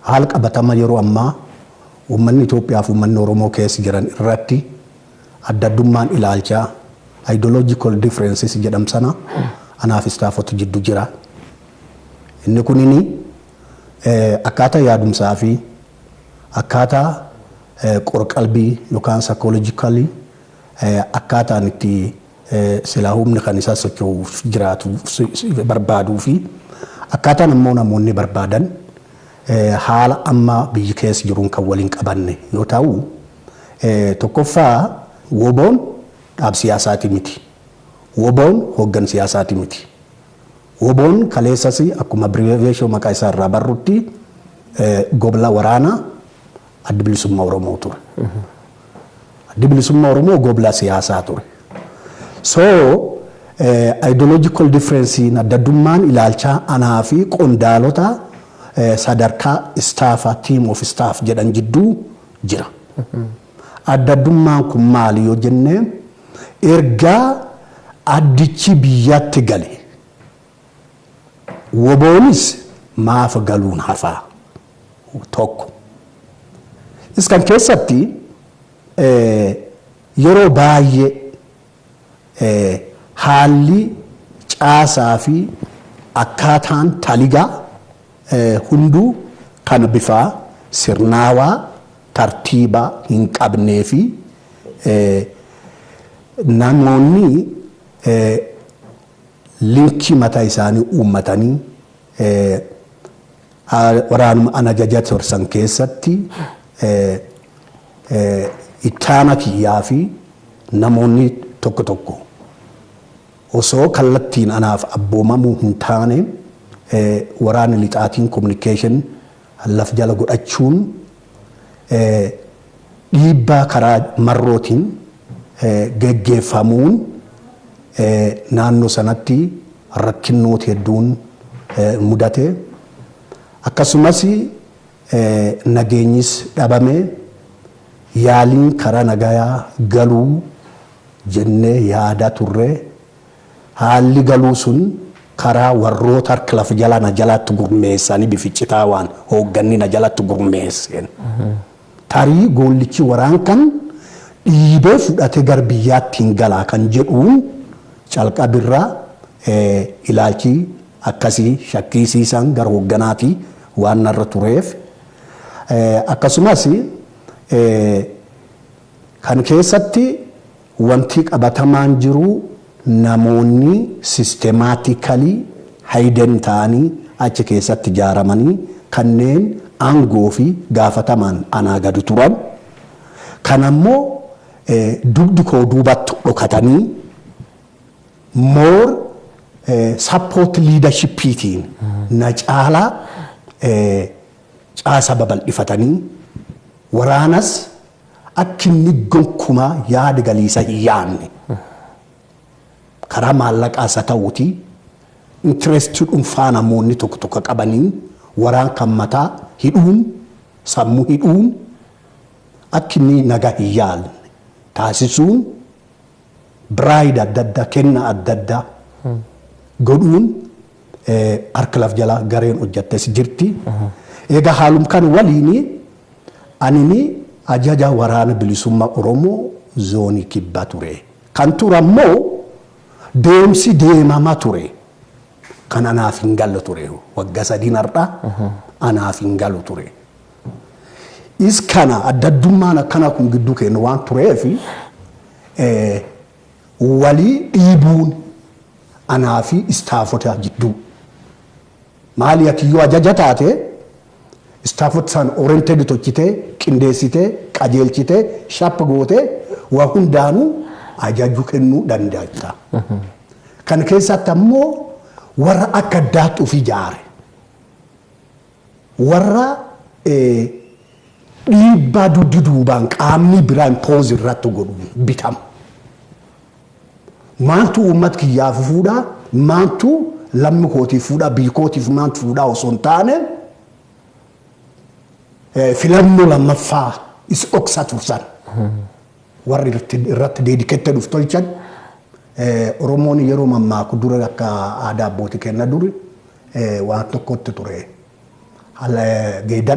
haala qabatama yeroo ammaa uummanni Itoophiyaa fi uummanni Oromoo keessa jiran irratti adda addummaan ilaalchaa ideological differences jedhamu sana anaaf istaafota jidduu jira. Inni kunini akkaataa yaadumsaa fi akkaataa qorqalbii yookaan psychologically akkaataan itti silaa humni kan isaa socho'uuf jiraatu barbaaduu fi akkaataan ammoo namoonni barbaadan haala amma biyyi keessa jiruun kan waliin qabanne yoo ta'u tokkoffaa woboon dhaab siyaasaati miti. Woboon hoggan siyaasaati miti. Woboon kaleessas akkuma abbreviation maqaa isaa irraa barrutti gobla waraanaa adda bilisummaa Oromoo ture. Adda bilisummaa Oromoo gobla siyaasaa ture. So ideological difference adda addummaan ilaalchaa anaa fi qondaalota sadarkaa staffa team of staff jedhan jidduu jira. Adda addummaan kun maali yoo jennee ergaa addichi biyyatti gale woboonis maaf galuun hafaa tokko. Iskan keessatti yeroo baay'ee haalli caasaa fi akkaataan taligaa hunduu kan bifaa sirnaawaa tartiibaa hin qabnee fi namoonni linkii mataa isaanii uummatanii waraanuma ana ajajaa torsan keessatti ittaana kiyyaa fi namoonni tokko tokko osoo kallattiin anaaf abboomamuu hin taane waraana lixaatiin communication laf jala godhachuun dhiibbaa karaa marrootiin geggeeffamuun naannoo sanatti rakkinnoota hedduun mudate akkasumas nageenyis dhabame yaaliin karaa nagayaa galuu jennee yaada turre haalli galuu sun karaa warroota harka lafa jala na jalatti gurmeessanii bificitaa waan hoogganni na jalatti gurmeesseen. Tarii goollichi waraan kan dhiibee fudhate gar biyyaatti hin galaa kan jedhuun calqabirraa ilaalchi akkasii shakkisiisan gar hoogganaatii waan narra tureef akkasumas kan keessatti wanti qabatamaan jiru namoonni systematically hayden ta'anii achi keessatti ijaaramanii kanneen aangoo fi gaafatamaan anaa gadi turan kan ammoo dugdi koo duubatti dhokatanii more support leadership'iitiin na caalaa caasa babal'ifatanii waraanas akka inni gonkumaa yaada galiisa hin yaanne karaa maallaqaas haa ta'uuti intirestii dhuunfaa namoonni tokko tokko qabanii waraan kan mataa hidhuun sammuu hidhuun akka inni nagaa hin yaalle taasisuun biraayid adda addaa kenna adda addaa godhuun harka laf jala gareen hojjettes jirti. Egaa haalum kan waliin anini ajaja waraana bilisummaa Oromoo zoonii kibbaa ture. Kan turammoo deemsi deemamaa ture. Kan anaaf hin galu ture. Waggaa 3 har'a anaaf hin galu ture. Is kana adda addummaan akkana kun gidduu kennu waan tureef walii dhiibuun anaa fi istaafota jidduu. Maali akiyyoo ajaja taate istaafota san oriented tochitee qindeessitee qajeelchitee shappa gootee waa hundaanuu ajaju kennuu danda'a. Kan keessatti ammoo warra akka addaatti of ijaare warra dhiibbaa duubaan qaamni biraan pooz irratti godhu bitamu. Maantu uummata kiyyaaf fuudhaa maantu lammi kootiif fuudhaa biyyi kootiif maantu fuudhaa osoo hin taane filannoo lammaffaa is oksatu san warri irratti deedikettee dhufu tolchan Oromoon yeroo mammaaku dura akka aadaa abbootii kenna duri waan tokkotti ture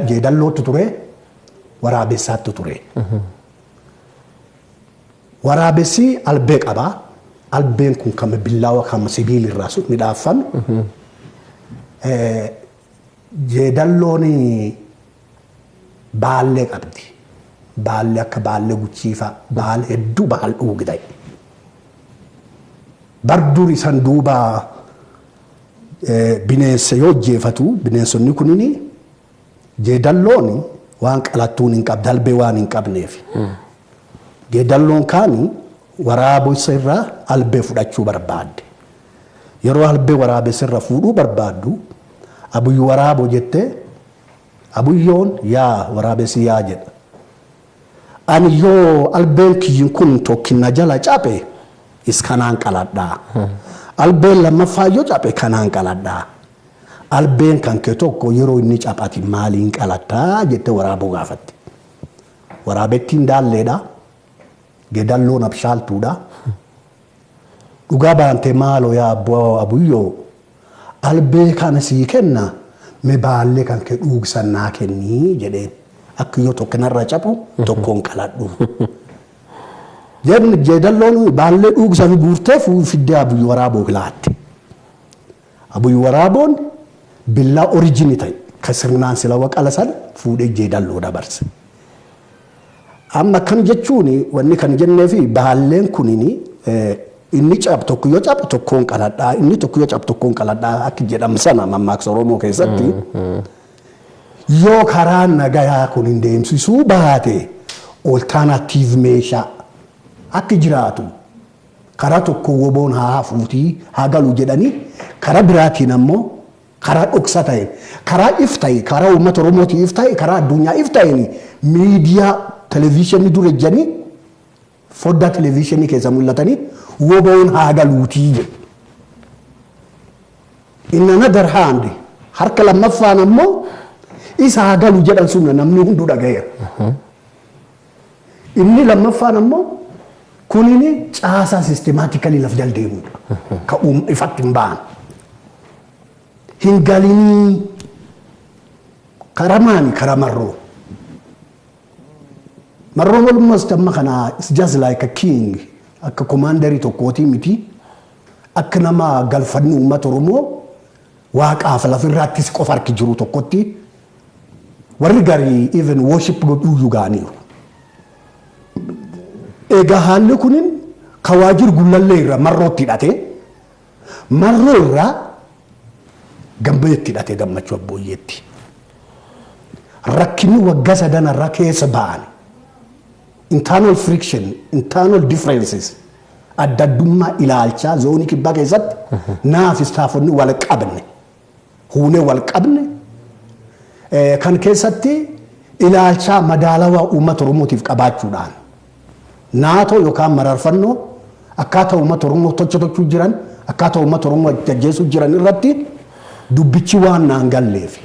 jeedallootu ture waraabessaattu ture. Waraabessi albee qabaa. Albeen kun kan billaawa kan sibiilirraa midhaafame. Jeedalloon baallee qabdi. Baallee akka baallee guchiifaa baallee hedduu baal dhuugi ta'e. Barduun isaan duuba bineensa yoo jeefatu bineensonni kunini jeedalloon waan qalattuun hin qabne albee waan hin qabneef. Jeedalloon kaani waraabessa irraa albee fudhachuu barbaadde. Yeroo albee waraabessa irraa fuudhuu barbaaddu abuyyuu waraaboo jettee abuyyoon yaa waraabessi yaa jedha. Ani yoo albeen kiyyin kun tokkinna jala cape iskanaan qaladhaa. Albeen lammaffaa yoo cape kanaan qaladhaa. Albeen kan kee tokko yeroo inni caphati maaliin qaladhaa jettee waraaboo gaafatte. Waraabettiin daalleedha. Jeedalloon abshaaltuudha. Dhugaa baantee maaloo yaa abuyyoo albee kana sii kenna mee baallee kan kee dhuugsannaa kennii jedheen. Akka yoo tokkinarra capu tokkoon qaladhu. Jeedalloon baallee dhuugsan guurtee fiddee abuyyuu waraaboo laatte. Abuyyuu waraaboon billaa oriijinii ta'e kan sirnaan sila waqala san fuudhee jeedalloo dabarse. Amma kan jechuun wanni kan jenneefi baalleen kunini inni cabu tokko yoo cabu tokkoon qaladhaa inni tokko yoo cabu tokkoon qaladhaa akka jedhamu sana mammaaksa Oromoo keessatti. Yoo karaa nagayaa kun hin deemsisuu baate oltaanatiiv meeshaa akka jiraatu karaa tokko woboon haa fuutii haa galu jedhanii karaa biraatiin ammoo karaa dhoksa ta'e karaa if ta'e karaa uummata Oromootii if ta'e karaa addunyaa if ta'een miidiyaa televiizyinii dura ejjanii foddaa televiizyinii keessa mul'atanii woboon haa galuutii jedhu. In another hand harka lammaffaan ammoo isa haa galu jedhan sun namni hunduu dhagayeera. Inni lammaffaan ammoo kunini caasaa sistemaatikali laf jaldeemudha. Ka ifatti hin ba'an. Hin galinii karaa maani karaa marroo. Marroon almost amma kana it's just like a king akka commanderii tokkootii miti akka nama galfanni uummata Oromoo waaqaaf lafirraattis qofa harki jiru tokkotti warri garii even worship godhuu gaaniiru. Egaa haalli kunin kawaajir gullallee irra marrootti hidhate marroo irraa gambeetti hidhate gammachuu abbooyyeetti. Rakkinni waggaa sadan irraa keessa ba'an. Internal friction, internal differences addaddummaa ilaalchaa zoonii kibbaa keessatti naaf istaafonni wal qabne huunee wal qabne kan keessatti ilaalchaa madaalawaa uummata Oromootiif qabaachuudhaan naatoo yookaan mararfannoo akkaataa uummata Oromoo tochachuu jiran akkaataa uummata Oromoo jajjeessuu jiran irratti dubbichi waan naan galleef